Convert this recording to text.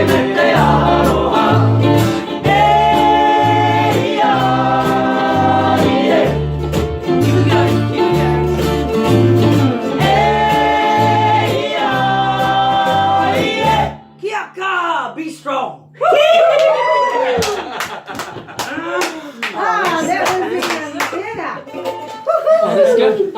mette aloha. Hey, yeah, yeah. Keep it going, keep it going. Hey, yeah, yeah. Kiaka, be strong. Ah, that was the yeah. Oh, that's good.